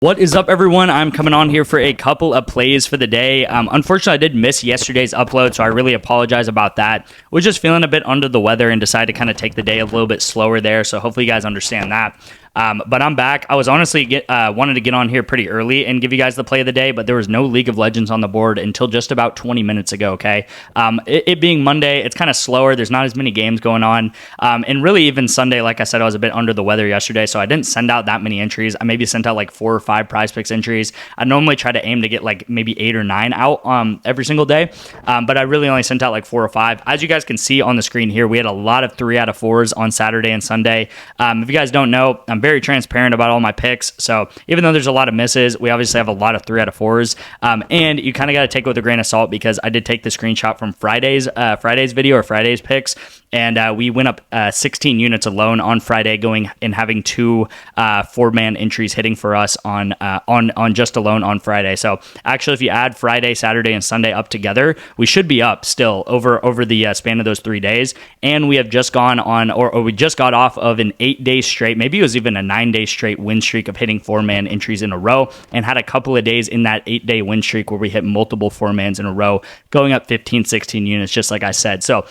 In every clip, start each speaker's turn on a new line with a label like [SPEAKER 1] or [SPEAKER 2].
[SPEAKER 1] What is up, everyone? I'm coming on here for a couple of plays for the day. Unfortunately, I did miss yesterday's upload, so I really apologize about that. Was just feeling a bit under the weather and decided to kind of take the day a little bit slower there, so hopefully you guys understand that. But I'm back. I was honestly wanted to get on here pretty early and give you guys the play of the day, but there was no League of Legends on the board until just about 20 minutes ago, okay? It being Monday, it's kind of slower. There's not as many games going on. And really even Sunday, like I said, I was a bit under the weather yesterday, so I didn't send out that many entries. I maybe sent out like 4 or 5 PrizePicks entries. I normally try to aim to get like maybe 8 or 9 out every single day, but I really only sent out like 4 or 5. As you guys can see on the screen here, we had a lot of 3 out of 4s on Saturday and Sunday. If you guys don't know, I'm very transparent about all my picks, so even though there's a lot of misses, we obviously have a lot of 3 out of 4s, and you kind of got to take it with a grain of salt because I did take the screenshot from Friday's video or Friday's picks, and we went up 16 units alone on Friday, going and having 2 4-man entries hitting for us on just alone on Friday. So actually, if you add Friday, Saturday, and Sunday up together, we should be up still over the span of those 3 days. And we have just gone on, or we just got off of an 8-day straight, maybe it was even a 9-day straight win streak of hitting 4-man entries in a row, and had a couple of days in that 8-day win streak where we hit multiple 4-mans in a row, going up 15, 16 units, just like I said. So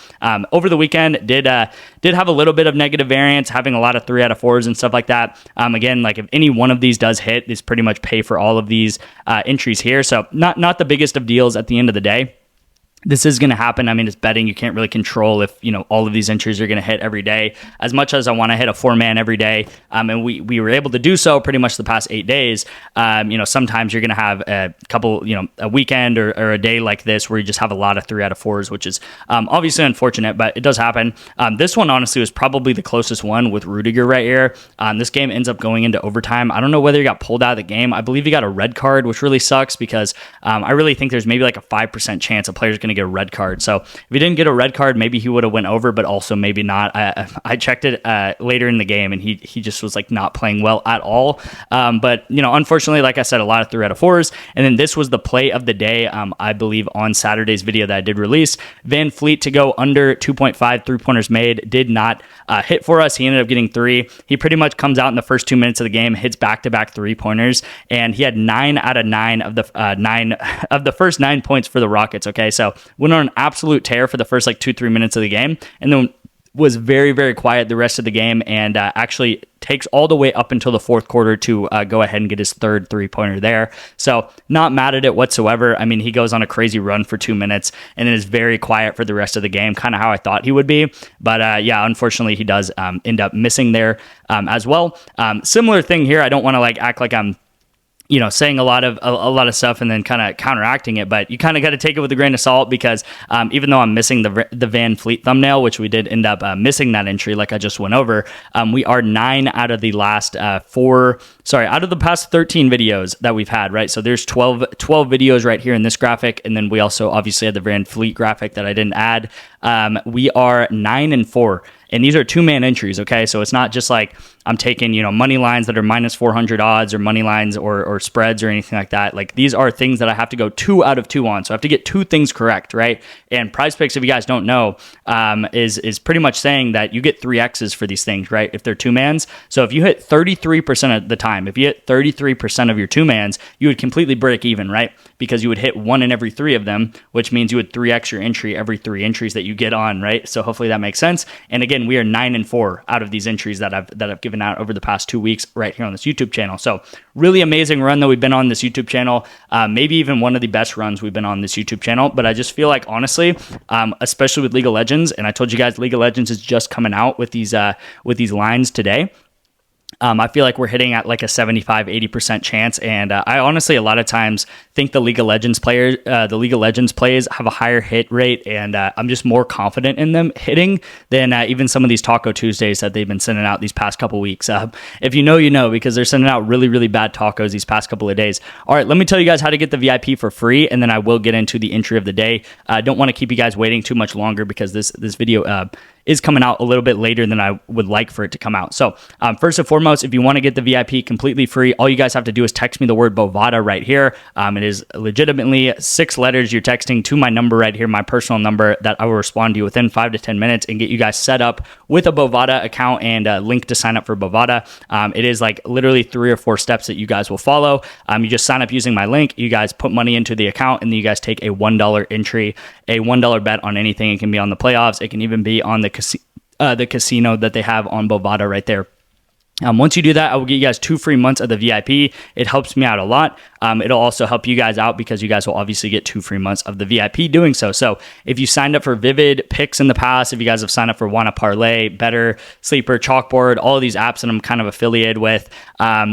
[SPEAKER 1] over the weekend, did have a little bit of negative variance, having a lot of 3 out of 4s and stuff like that. Again, like if any one of these does hit, it's pretty much pay for all of these entries here. So not the biggest of deals at the end of the day. This is going to happen. I mean, it's betting. You can't really control if, all of these entries are going to hit every day. As much as I want to hit a 4-man every day, and we were able to do so pretty much the past 8 days, sometimes you're going to have a couple, a weekend or a day like this where you just have a lot of 3 out of 4s, which is obviously unfortunate, but it does happen. This one, honestly, was probably the closest one with Rudiger right here. This game ends up going into overtime. I don't know whether he got pulled out of the game. I believe he got a red card, which really sucks because I really think there's maybe like a 5% chance a player's going to get a red card. So if he didn't get a red card, maybe he would have went over, but also maybe not. I checked it later in the game, and he just was like not playing well at all. But unfortunately, like I said, a lot of 3 out of 4s. And then this was the play of the day, I believe, on Saturday's video that I did release. Van Fleet to go under 2.5 3-pointers made did not hit for us. He ended up getting 3. He pretty much comes out in the first 2 minutes of the game, hits back-to-back 3-pointers, and he had 9 out of 9 of the first 9 points for the Rockets. Okay, so went on an absolute tear for the first like 2-3 minutes of the game, and then was very, very quiet the rest of the game, and actually takes all the way up until the 4th quarter to go ahead and get his 3rd 3-pointer there. So not mad at it whatsoever. I mean, he goes on a crazy run for 2 minutes and then is very quiet for the rest of the game, kind of how I thought he would be. But yeah, unfortunately, he does end up missing there as well. Similar thing here. I don't want to like act like I'm saying a lot of stuff and then kind of counteracting it, but you kind of got to take it with a grain of salt because even though I'm missing the Van Fleet thumbnail, which we did end up missing that entry, like I just went over, we are 9 out of the last out of the past 13 videos that we've had, right? So there's 12 videos right here in this graphic, and then we also obviously had the Van Fleet graphic that I didn't add. We are 9 and 4. And these are 2-man entries, okay? So it's not just like I'm taking, money lines that are minus 400 odds or money lines or spreads or anything like that. Like these are things that I have to go 2 out of 2 on. So I have to get 2 things correct, right? And PrizePicks, if you guys don't know, is pretty much saying that you get 3 X's for these things, right? If they're 2-mans. So if you hit 33% of the time, if you hit 33% of your 2-mans, you would completely break even, right? Because you would hit 1 in every 3 of them, which means you would 3X your entry every 3 entries that you get on, right? So hopefully that makes sense. And again, we are 9 and 4 out of these entries that I've given out over the past 2 weeks right here on this YouTube channel. So really amazing run that we've been on this YouTube channel. Maybe even one of the best runs we've been on this YouTube channel. But I just feel like, honestly, especially with League of Legends, and I told you guys League of Legends is just coming out with these lines today. I feel like we're hitting at like a 75-80% chance, and I honestly a lot of times think the League of Legends plays have a higher hit rate, and I'm just more confident in them hitting than even some of these Taco Tuesdays that they've been sending out these past couple weeks. If you know, because they're sending out really, really bad tacos these past couple of days. All right, let me tell you guys how to get the VIP for free, and then I will get into the entry of the day. I don't want to keep you guys waiting too much longer because this video is coming out a little bit later than I would like for it to come out. So first and foremost, if you want to get the VIP completely free, all you guys have to do is text me the word Bovada right here. It is legitimately 6 letters you're texting to my number right here, my personal number, that I will respond to you within 5 to 10 minutes and get you guys set up with a Bovada account and a link to sign up for Bovada. It is like literally 3 or 4 steps that you guys will follow. You just sign up using my link, you guys put money into the account, and then you guys take a $1 entry, a $1 bet on anything. It can be on the playoffs, it can even be on the casino that they have on Bovada right there. Once you do that, I will get you guys 2 free months of the VIP. It helps me out a lot. It'll also help you guys out because you guys will obviously get 2 free months of the VIP doing so. So if you signed up for Vivid Picks in the past, if you guys have signed up for Wanna Parlay, Better, Sleeper, Chalkboard, all of these apps that I'm kind of affiliated with,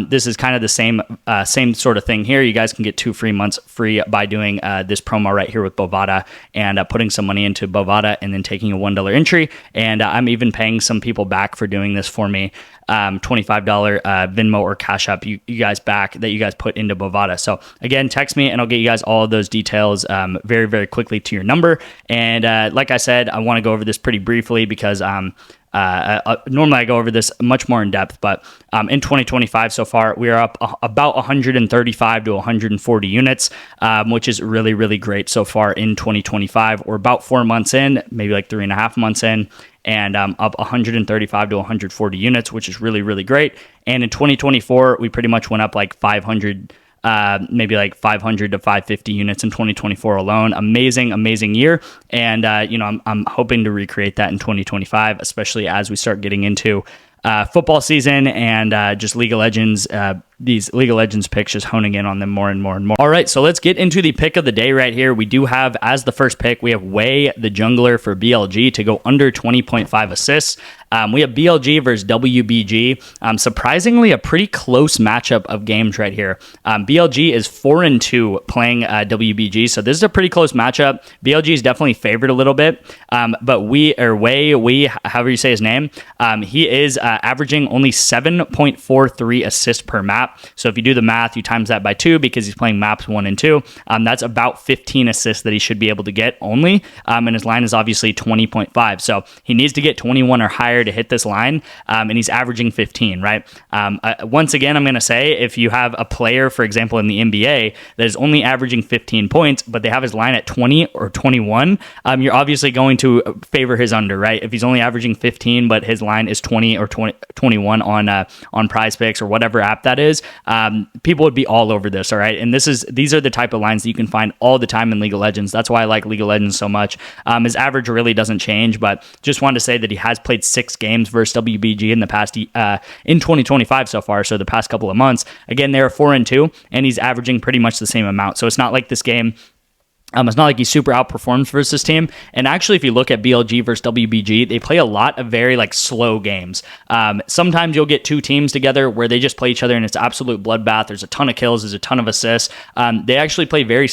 [SPEAKER 1] this is kind of the same sort of thing here. You guys can get 2 free months free by doing this promo right here with Bovada and putting some money into Bovada and then taking a $1 entry. And I'm even paying some people back for doing this for me. $25 Venmo or Cash App you guys back that you guys put into Bovada. So again, text me and I'll get you guys all of those details very, very quickly to your number. And like I said, I want to go over this pretty briefly because normally I go over this much more in depth, but in 2025 so far, we are up about 135 to 140 units, which is really, really great so far in 2025. We're about 4 months in, maybe like 3.5 months in, and up 135 to 140 units, which is really, really great. And in 2024, we pretty much went up like 500, maybe like 500 to 550 units in 2024 alone. Amazing year. And, I'm hoping to recreate that in 2025, especially as we start getting into football season and just League of Legends. These League of Legends picks, just honing in on them more and more and more. All right, so let's get into the pick of the day right here. We do have, as the first pick, we have Wei, the jungler for BLG, to go under 20.5 assists. We have BLG versus WBG. Surprisingly, a pretty close matchup of games right here. BLG is 4-2 playing WBG, so this is a pretty close matchup. BLG is definitely favored a little bit, but Wei, however you say his name, he is averaging only 7.43 assists per map. So if you do the math, you times that by 2 because he's playing maps 1 and 2. That's about 15 assists that he should be able to get only. And his line is obviously 20.5. So he needs to get 21 or higher to hit this line. And he's averaging 15, right? Once again, I'm going to say if you have a player, for example, in the NBA that is only averaging 15 points, but they have his line at 20 or 21, you're obviously going to favor his under, right? If he's only averaging 15, but his line is 20 or 21 on PrizePicks or whatever app that is, people would be all over this. All right. And these are the type of lines that you can find all the time in League of Legends. That's why I like League of Legends so much. His average really doesn't change, but just wanted to say that he has played 6 games versus WBG in the past, in 2025 so far. So the past couple of months, again, they're 4-2 and he's averaging pretty much the same amount. So it's not like this game, it's not like he super outperforms versus this team. And actually, if you look at BLG versus WBG, they play a lot of very slow games. Sometimes you'll get 2 teams together where they just play each other and it's absolute bloodbath. There's a ton of kills, there's a ton of assists. They actually play very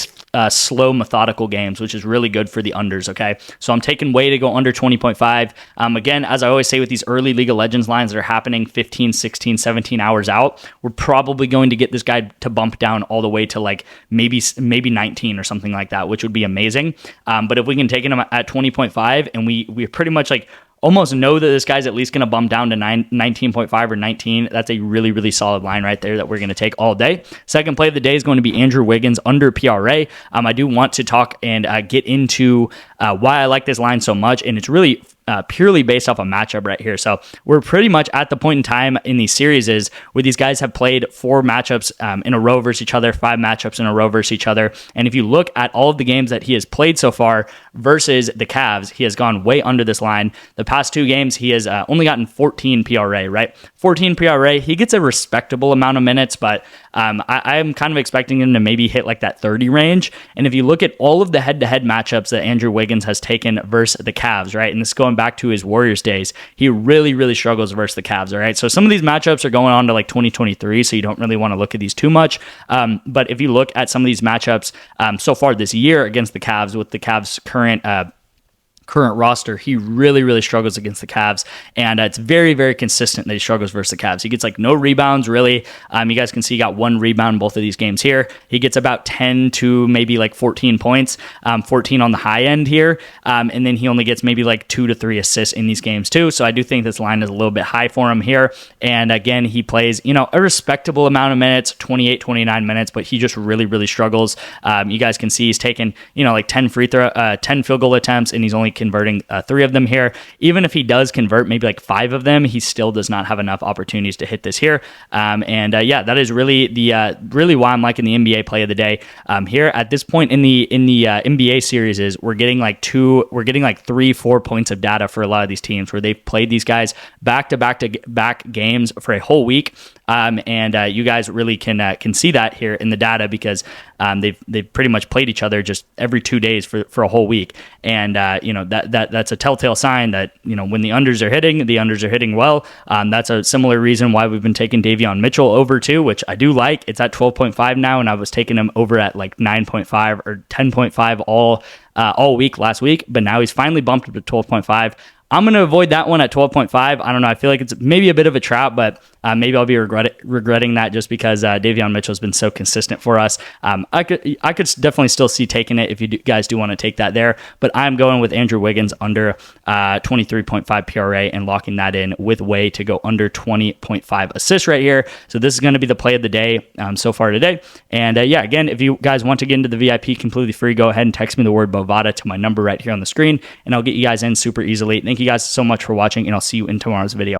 [SPEAKER 1] slow, methodical games, which is really good for the unders, okay? So I'm taking Wei to go under 20.5. Again, as I always say with these early League of Legends lines that are happening 15, 16, 17 hours out, we're probably going to get this guy to bump down all the way to maybe 19 or something like that, which would be amazing. But if we can take him at 20.5 and we pretty much almost know that this guy's at least going to bump down to 19.5 or 19. That's a really, really solid line right there that we're going to take all day. Second play of the day is going to be Andrew Wiggins under PRA. I do want to talk and get into why I like this line so much, and it's really purely based off a matchup right here. So we're pretty much at the point in time in these series where these guys have played 4 matchups in a row versus each other, 5 matchups in a row versus each other. And if you look at all of the games that he has played so far versus the Cavs, he has gone way under this line. The past 2 games, he has only gotten 14 PRA, right? 14 PRA. He gets a respectable amount of minutes, but I'm kind of expecting him to maybe hit that 30 range. And if you look at all of the head-to-head matchups that Andrew Wiggins has taken versus the Cavs, right? And this is going back to his Warriors days, he really, really struggles versus the Cavs, all right? So some of these matchups are going on to 2023, so you don't really want to look at these too much. But if you look at some of these matchups so far this year against the Cavs, with the Cavs' current roster, he really struggles against the Cavs, and it's very consistent that he struggles versus the Cavs. He gets like no rebounds really. You guys can see he got 1 rebound in both of these games here. He gets about 10 to maybe like 14 points, 14 on the high end here, and then he only gets maybe like 2 to 3 assists in these games too. So I do think this line is a little bit high for him here. And again, he plays, you know, a respectable amount of minutes, 28, 29 minutes, but he just really struggles. You guys can see he's taken, you know, like 10 field goal attempts, and he's only converting 3 of them here. Even if he does convert maybe like 5 of them, he still does not have enough opportunities to hit this here. Yeah, that is really why I'm liking the NBA play of the day. Here at this point in the NBA series is we're getting like 3-4 points of data for a lot of these teams where they've played these guys back to back games for a whole week. You guys really can see that here in the data because they've pretty much played each other just every 2 days for a whole week, and you know that's a telltale sign that, you know, when the unders are hitting well. That's a similar reason why we've been taking Davion Mitchell over too, which I do like. It's at 12.5 now, and I was taking him over at like 9.5 or 10.5 all week last week, but now he's finally bumped up to 12.5. I'm going to avoid that one at 12.5. I don't know. I feel like it's maybe a bit of a trap, but maybe I'll be regretting that just because Davion Mitchell has been so consistent for us. I could definitely still see taking it if you guys do want to take that there, but I'm going with Andrew Wiggins under 23.5 PRA and locking that in with Way to go under 20.5 assists right here. So this is going to be the play of the day so far today. And yeah, again, if you guys want to get into the VIP completely free, go ahead and text me the word Bovada to my number right here on the screen, and I'll get you guys in super easily. Thank you guys so much for watching, and I'll see you in tomorrow's video.